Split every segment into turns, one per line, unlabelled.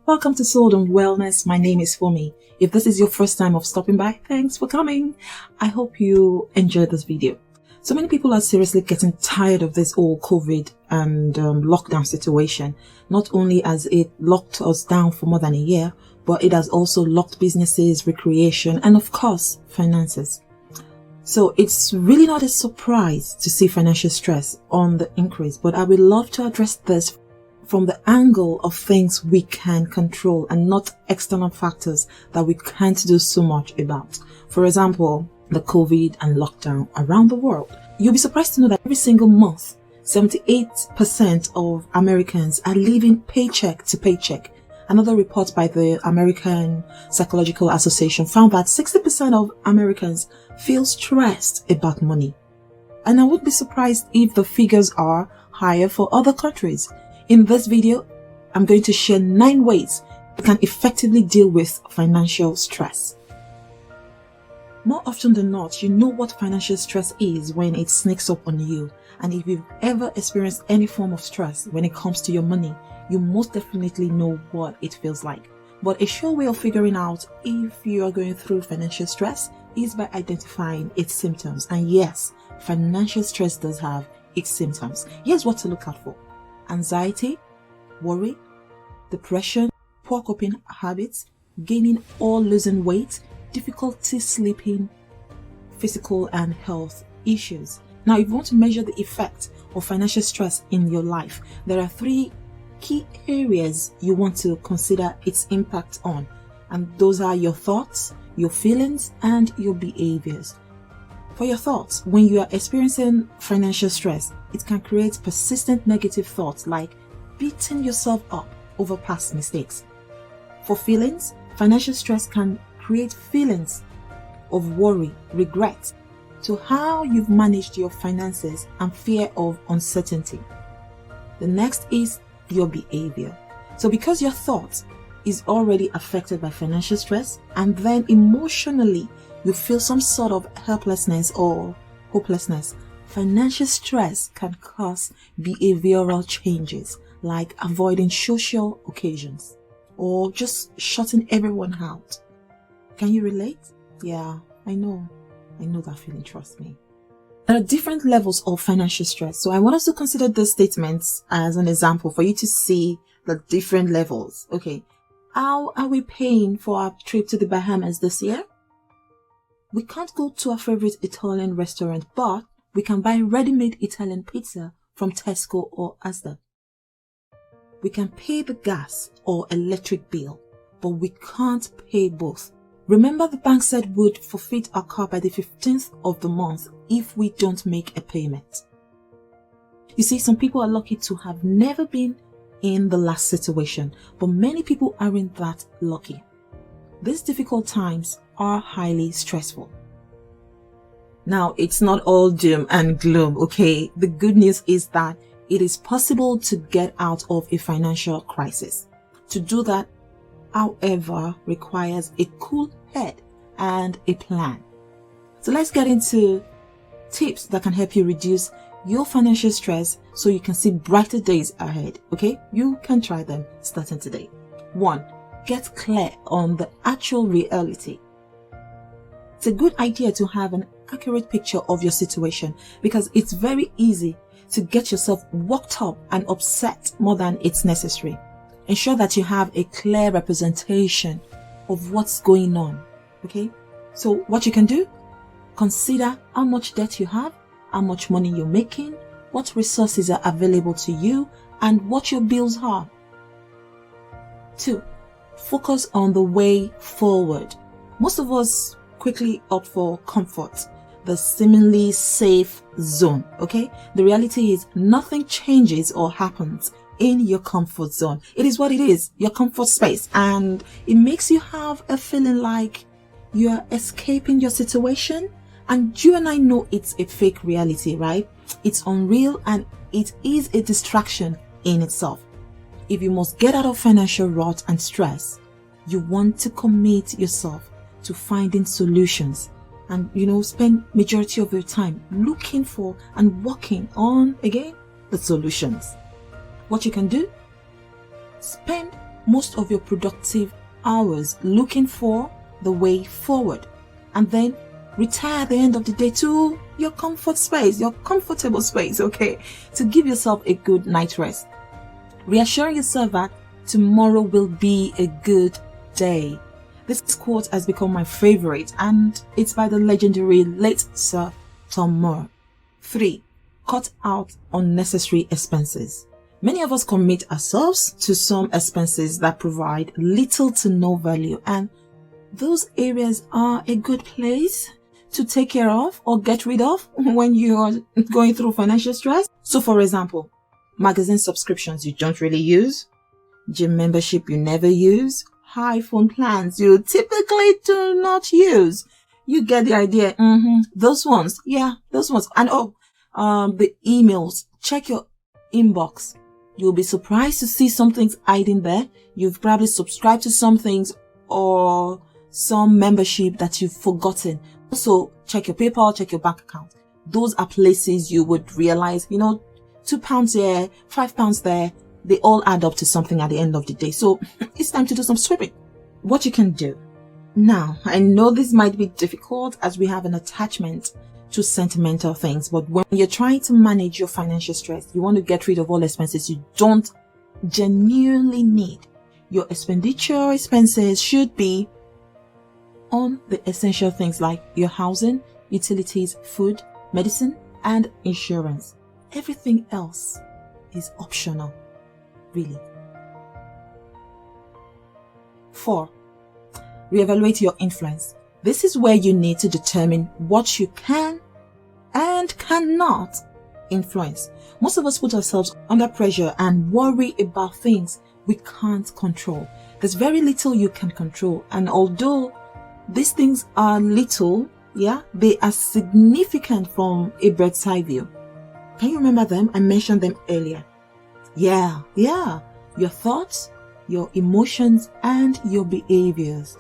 Welcome to Soul and Wellness. My name is Fumi. If this is your first time of stopping by, thanks for coming. I hope you enjoyed this video. So many people are seriously getting tired of this whole COVID and lockdown situation. Not only has it locked us down for more than a year, but it has also locked businesses, recreation, and of course, finances. So it's really not a surprise to see financial stress on the increase, but I would love to address this from the angle of things we can control and not external factors that we can't do so much about. For example, the COVID and lockdown around the world. You'll be surprised to know that every single month, 78% of Americans are living paycheck to paycheck. Another report by the American Psychological Association found that 60% of Americans feel stressed about money. And I would be surprised if the figures are higher for other countries. In this video, I'm going to share 9 ways you can effectively deal with financial stress. More often than not, you know what financial stress is when it sneaks up on you. And if you've ever experienced any form of stress when it comes to your money, you most definitely know what it feels like. But a sure way of figuring out if you are going through financial stress is by identifying its symptoms. And yes, financial stress does have its symptoms. Here's what to look out for: anxiety, worry, depression, poor coping habits, gaining or losing weight, difficulty sleeping, physical and health issues. Now, if you want to measure the effect of financial stress in your life, there are 3 key areas you want to consider its impact on. And those are your thoughts, your feelings, and your behaviors. For your thoughts, when you are experiencing financial stress, it can create persistent negative thoughts like beating yourself up over past mistakes. For feelings, financial stress can create feelings of worry, regret to how you've managed your finances, and fear of uncertainty. The next is your behavior. So because your thought is already affected by financial stress, and then emotionally you feel some sort of helplessness or hopelessness, financial stress can cause behavioral changes like avoiding social occasions or just shutting everyone out. Can you relate? Yeah, I know that feeling, trust me. There are different levels of financial stress, so I want us to consider these statements as an example for you to see the different levels. Okay, how are we paying for our trip to the Bahamas this year? We can't go to our favorite Italian restaurant, but we can buy ready-made Italian pizza from Tesco or Asda. We can pay the gas or electric bill, but we can't pay both. Remember, the bank said would forfeit our car by the 15th of the month if we don't make a payment. You see, some people are lucky to have never been in the last situation, but many people aren't that lucky. These difficult times are highly stressful. Now, it's not all doom and gloom, okay? The good news is that it is possible to get out of a financial crisis. To do that, however, requires a cool head and a plan. So let's get into tips that can help you reduce your financial stress so you can see brighter days ahead, okay? You can try them starting today. 1. Get clear on the actual reality. It's a good idea to have an accurate picture of your situation because it's very easy to get yourself worked up and upset more than it's necessary. Ensure that you have a clear representation of what's going on, okay? So what you can do, consider how much debt you have, how much money you're making, what resources are available to you, and what your bills are. 2. Focus on the way forward. Most of us quickly opt for comfort, the seemingly safe zone, okay? The reality is nothing changes or happens in your comfort zone. It is what it is, your comfort space, and it makes you have a feeling like you're escaping your situation. And you and I know it's a fake reality, right? It's unreal and it is a distraction in itself. If you must get out of financial rot and stress, you want to commit yourself to finding solutions and, spend majority of your time looking for and working on, again, the solutions. What you can do? Spend most of your productive hours looking for the way forward, and then retire at the end of the day to your comfort space, your comfortable space, okay? To give yourself a good night rest, reassuring yourself that tomorrow will be a good day. This quote has become my favorite, and it's by the legendary late Sir Tom Moore. 3. Cut out unnecessary expenses. Many of us commit ourselves to some expenses that provide little to no value, and those areas are a good place to take care of or get rid of when you're going through financial stress. So for example, magazine subscriptions you don't really use, gym membership you never use, high phone plans you typically do not use. You get the idea. Those ones. Yeah, those ones. And the emails. Check your inbox. You'll be surprised to see some things hiding there. You've probably subscribed to some things or some membership that you've forgotten. Also, check your PayPal, check your bank account. Those are places you would realize, £2 here, £5 there. They all add up to something at the end of the day. So it's time to do some sweeping. What you can do. Now, I know this might be difficult as we have an attachment to sentimental things, but when you're trying to manage your financial stress, you want to get rid of all expenses you don't genuinely need. Your expenses should be on the essential things like your housing, utilities, food, medicine, and insurance. Everything else is optional, really. 4. Reevaluate your influence. This is where you need to determine what you can and cannot influence. Most of us put ourselves under pressure and worry about things we can't control. There's very little you can control, and although these things are little, they are significant from a bird's eye view. Can you remember them? I mentioned them earlier. Yeah. Your thoughts, your emotions, and your behaviors.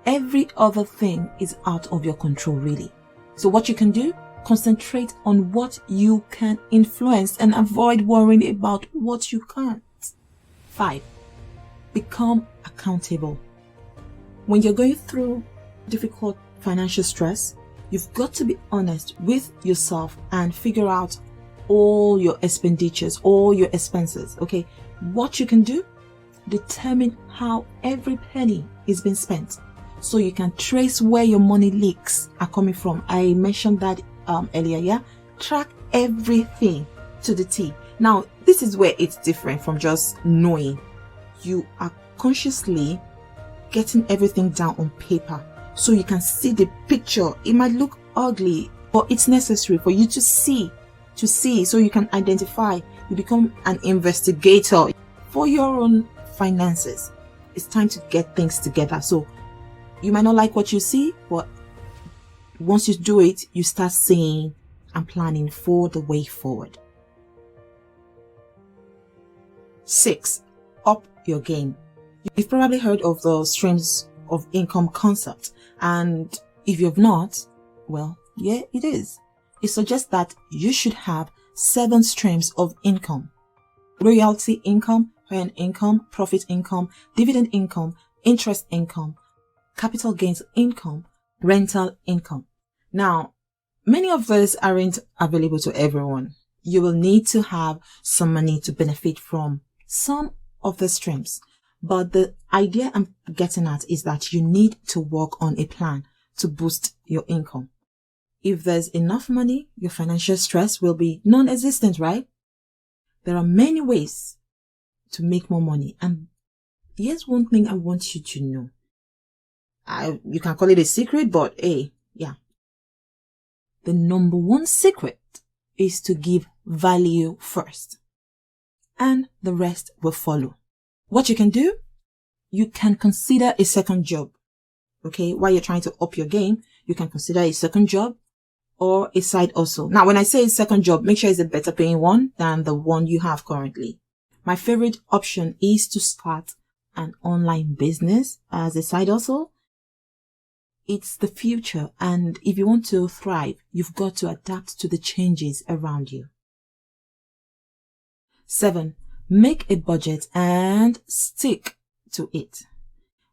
Every other thing is out of your control, really. So what you can do? Concentrate on what you can influence and avoid worrying about what you can't. 5. Become accountable. When you're going through difficult financial stress, you've got to be honest with yourself and figure out all your expenditures, all your expenses. Okay, what you can do? Determine how every penny is being spent, so you can trace where your money leaks are coming from. I mentioned that earlier. Track everything to the T. Now, this is where it's different from just knowing. You are consciously getting everything down on paper so you can see the picture. It might look ugly, but it's necessary for you to see so you can identify. You become an investigator for your own finances. It's time to get things together. So you might not like what you see, but once you do it, you start seeing and planning for the way forward. 6. Up your game. You've probably heard of the streams of income concept, and if you've not, well, yeah, it is. It suggests that you should have 7 streams of income: royalty income, earned income, profit income, dividend income, interest income, capital gains income, rental income. Now, many of those aren't available to everyone. You will need to have some money to benefit from some of the streams. But the idea I'm getting at is that you need to work on a plan to boost your income. If there's enough money, your financial stress will be non-existent, right? There are many ways to make more money. And here's one thing I want you to know. You can call it a secret, but hey, yeah. The number one secret is to give value first, and the rest will follow. What you can do? You can consider a second job. Okay, while you're trying to up your game, you can consider a second job or a side hustle. Now, when I say a second job, make sure it's a better paying one than the one you have currently. My favorite option is to start an online business as a side hustle. It's the future, and if you want to thrive, you've got to adapt to the changes around you. 7. Make a budget and stick to it.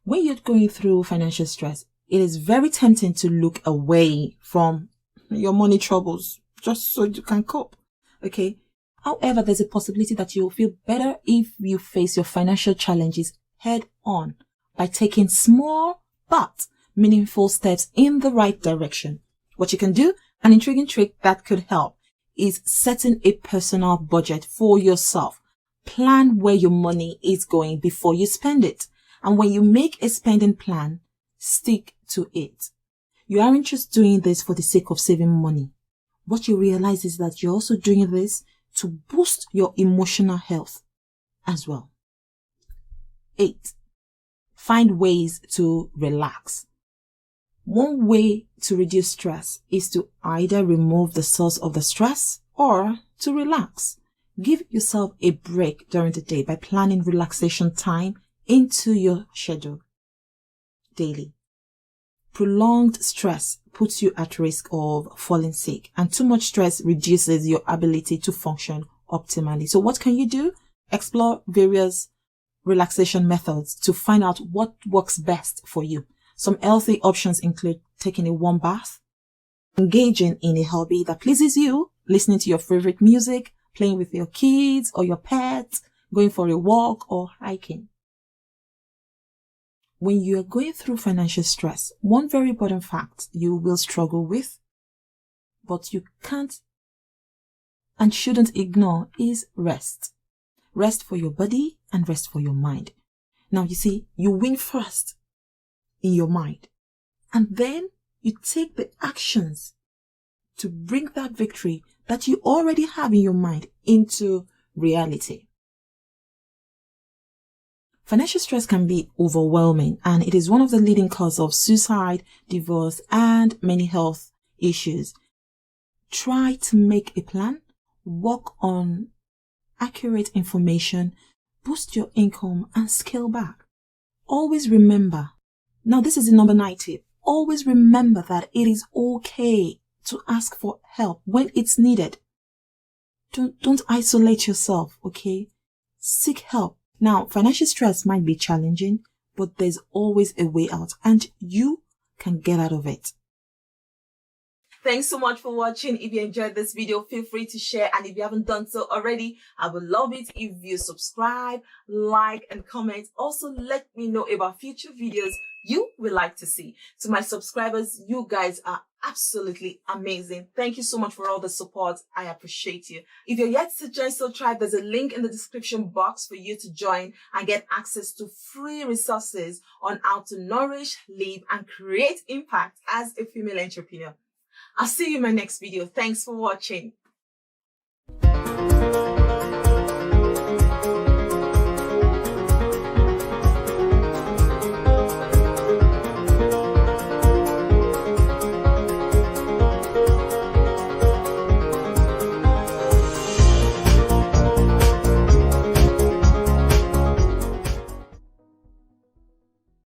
When you're going through financial stress, it is very tempting to look away from your money troubles just so you can cope. Okay. However, there's a possibility that you'll feel better if you face your financial challenges head on by taking small but meaningful steps in the right direction. What you can do, an intriguing trick that could help, is setting a personal budget for yourself. Plan where your money is going before you spend it. And when you make a spending plan, stick to it. You aren't just doing this for the sake of saving money. What you realize is that you're also doing this to boost your emotional health as well. 8. Find ways to relax. One way to reduce stress is to either remove the source of the stress or to relax. Give yourself a break during the day by planning relaxation time into your schedule daily. Prolonged stress puts you at risk of falling sick, and too much stress reduces your ability to function optimally. So what can you do? Explore various relaxation methods to find out what works best for you. Some healthy options include taking a warm bath, engaging in a hobby that pleases you, listening to your favorite music, playing with your kids or your pets, going for a walk or hiking. When you are going through financial stress, one very important fact you will struggle with, but you can't and shouldn't ignore, is rest. Rest for your body and rest for your mind. Now, you see, you win first in your mind, and then you take the actions to bring that victory that you already have in your mind into reality. Financial stress can be overwhelming, and it is one of the leading causes of suicide, divorce, and many health issues. Try to make a plan, work on accurate information, boost your income, and scale back. Always remember, now this is the number 9 tip, always remember that it is okay to ask for help when it's needed. Don't isolate yourself, okay? Seek help. Now, financial stress might be challenging, but there's always a way out, and you can get out of it. Thanks so much for watching. If you enjoyed this video, feel free to share, and if you haven't done so already, I would love it if you subscribe, like, and comment. Also, let me know about future videos you would like to see. To my subscribers, you guys are absolutely amazing. Thank you so much for all the support. I appreciate you. If you're yet to join Soul Tribe, there's a link in the description box for you to join and get access to free resources on how to nourish, live, and create impact as a female entrepreneur. I'll see you in my next video. Thanks for watching.